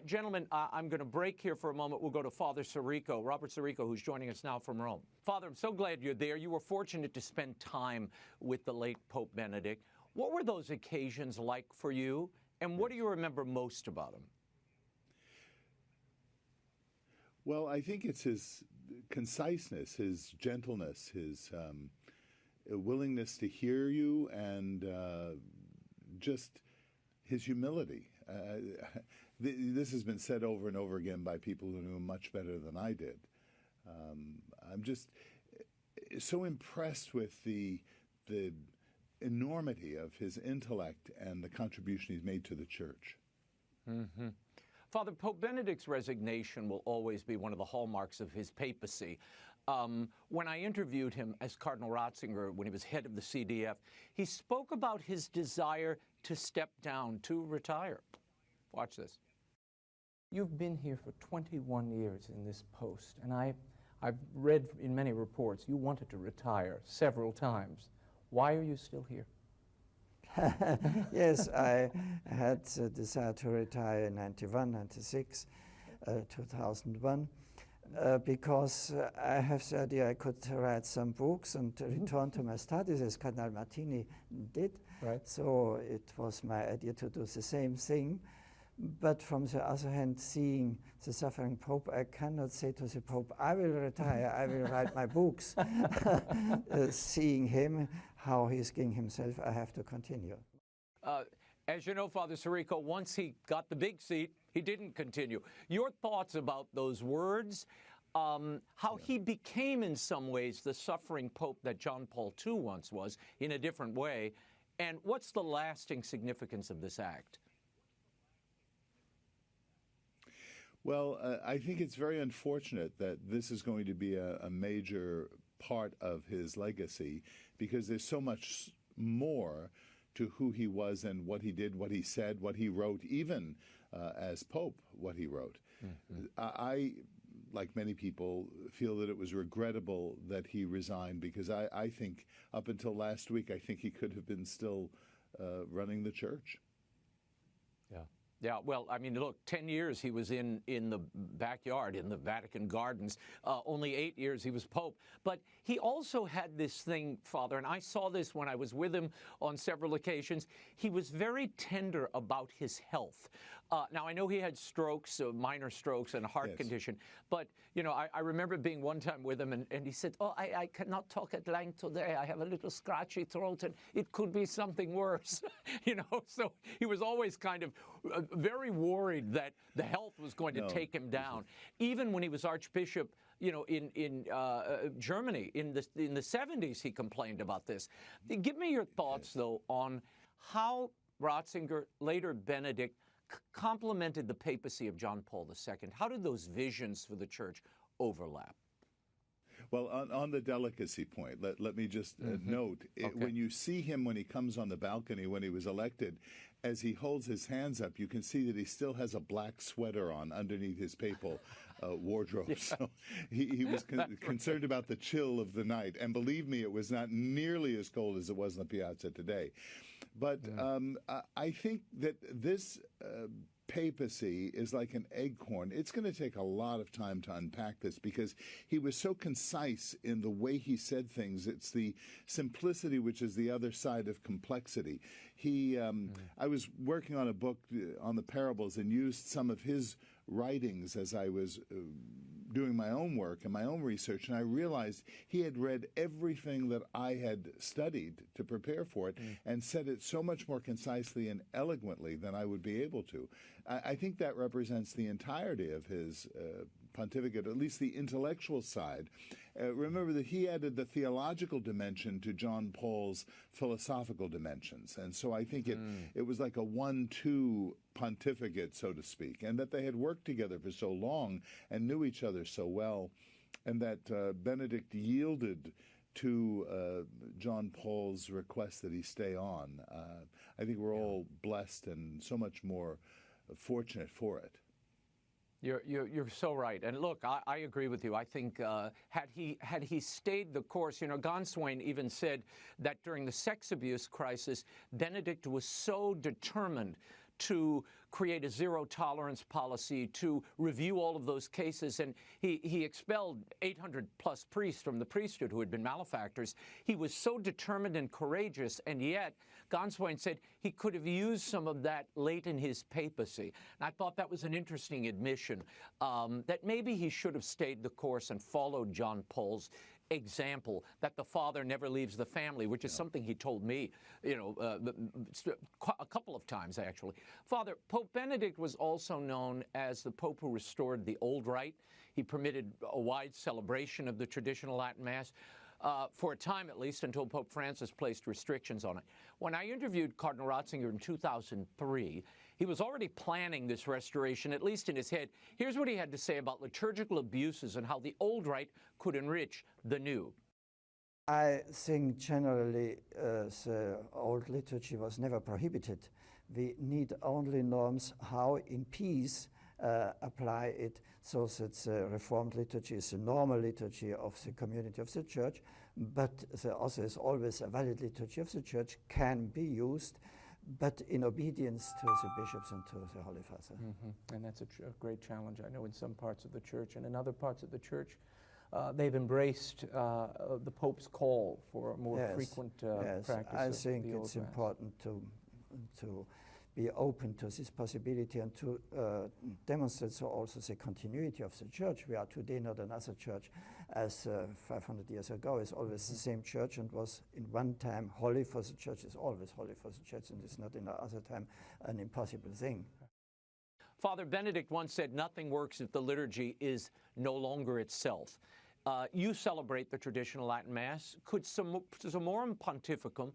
Gentlemen, I'm going to break here for a moment. We'll go to Father Sirico, Robert Sirico, who's joining us now from Rome. Father, I'm so glad you're there. You were fortunate to spend time with the late Pope Benedict. What were those occasions like for you, and what do you remember most about him? Well, I think it's his conciseness, his gentleness, his willingness to hear you, and just his humility. This has been said over and over again by people who knew him much better than I did. I'm just so impressed with the enormity of his intellect and the contribution he's made to the Church. Mm-hmm. Father, Pope Benedict's resignation will always be one of the hallmarks of his papacy. When I interviewed him as Cardinal Ratzinger, when he was head of the CDF, he spoke about his desire to step down, to retire. Watch this. You've been here for 21 years in this post, and I've read in many reports you wanted to retire several times. Why are you still here? Yes, I had the desire to retire in 91, 96, 2001, because I have the idea I could write some books and return to my studies as Cardinal Martini did. Right. So it was my idea to do the same thing. But from the other hand, seeing the suffering Pope, I cannot say to the Pope, I will retire, I will write my books. Seeing him, how he's giving himself, I have to continue. As you know, Father Sirico, once he got the big seat, he didn't continue. Your thoughts about those words, how he became in some ways the suffering Pope that John Paul II once was, in a different way, and what's the lasting significance of this act? Well, I think it's very unfortunate that this is going to be a major part of his legacy, because there's so much more to who he was and what he did, what he said, what he wrote, even as Pope, what he wrote. Mm-hmm. I, like many people, feel that it was regrettable that he resigned, because I think up until last week, I think he could have been still running the Church. Yeah. Yeah, well, I mean, look, 10 years he was in the backyard, in the Vatican gardens. Only 8 years he was Pope. But he also had this thing, Father, and I saw this when I was with him on several occasions. He was very tender about his health. Now, I know he had strokes, minor strokes and a heart condition. But, you know, I remember being one time with him, and he said, oh, I cannot talk at length today. I have a little scratchy throat, and it could be something worse. You know, so he was always kind of very worried that the health was going to take him down. Even when he was Archbishop, you know, in Germany in the 70s, he complained about this. Give me your thoughts, though, on how Ratzinger, later Benedict, complemented the papacy of John Paul II. How did those visions for the Church overlap? Well, on the delicacy point, let me just note, when you see him when he comes on the balcony when he was elected, as he holds his hands up, you can see that he still has a black sweater on underneath his papal wardrobe. Yeah. So he was concerned about the chill of the night. And believe me, it was not nearly as cold as it was in the piazza today. But I think that this papacy is like an acorn. It's going to take a lot of time to unpack this, because he was so concise in the way he said things. It's the simplicity which is the other side of complexity. I was working on a book on the parables and used some of his writings as I was doing my own work and my own research, and I realized he had read everything that I had studied to prepare for it and said it so much more concisely and eloquently than I would be able to. I think that represents the entirety of his pontificate, at least the intellectual side. Remember that he added the theological dimension to John Paul's philosophical dimensions, and so I think it was like a 1-2 pontificate, so to speak, and that they had worked together for so long and knew each other so well, and that Benedict yielded to John Paul's request that he stay on. I think we're all blessed and so much more fortunate for it. You're so right. And look, I agree with you. I think had he stayed the course, you know, Gonswain even said that during the sex abuse crisis, Benedict was so determined to create a zero-tolerance policy, to review all of those cases, and he expelled 800-plus priests from the priesthood who had been malefactors. He was so determined and courageous, and yet Ganswein said he could have used some of that late in his papacy. And I thought that was an interesting admission, that maybe he should have stayed the course and followed John Paul's example, that the father never leaves the family, which is something he told me, a couple of times, actually. Father, Pope Benedict was also known as the Pope who restored the old rite. He permitted a wide celebration of the traditional Latin Mass, for a time at least, until Pope Francis placed restrictions on it. When I interviewed Cardinal Ratzinger in 2003, he was already planning this restoration, at least in his head. Here's what he had to say about liturgical abuses and how the old rite could enrich the new. I think generally the old liturgy was never prohibited. We need only norms how in peace apply it so that the Reformed liturgy is the normal liturgy of the community of the Church, but also is always a valid liturgy of the Church, can be used, but in obedience to the bishops and to the Holy Father. And that's a great challenge, I know, in some parts of the Church. And in other parts of the Church, they've embraced the Pope's call for a more frequent practice. I think it's important to be open to this possibility and to demonstrate so also the continuity of the Church. We are today not another church as 500 years ago. It's always the same church and was in one time holy for the Church, is always holy for the Church, and it's not in another time an impossible thing. Father Benedict once said, nothing works if the liturgy is no longer itself. You celebrate the traditional Latin Mass. Could Summorum Pontificum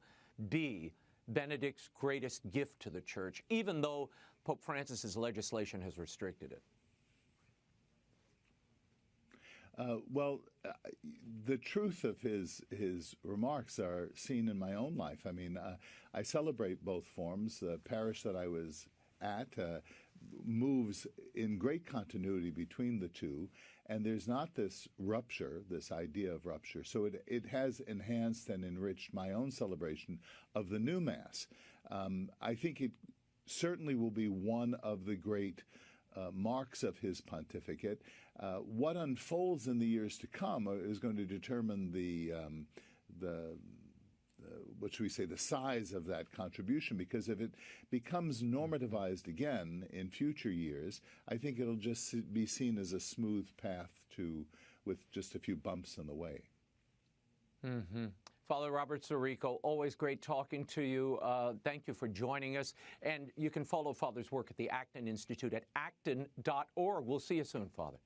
be Benedict's greatest gift to the Church, even though Pope Francis's legislation has restricted it? The truth of his remarks are seen in my own life. I mean, I celebrate both forms. The parish that I was at moves in great continuity between the two, and there's not this rupture, this idea of rupture. So it has enhanced and enriched my own celebration of the new Mass. I think it certainly will be one of the great marks of his pontificate. What unfolds in the years to come is going to determine what should we say, the size of that contribution, because if it becomes normativized again in future years, I think it'll just be seen as a smooth path with just a few bumps in the way. Father Robert Sirico, always great talking to you. Thank you for joining us. And you can follow Father's work at the Acton Institute at acton.org. We'll see you soon, Father.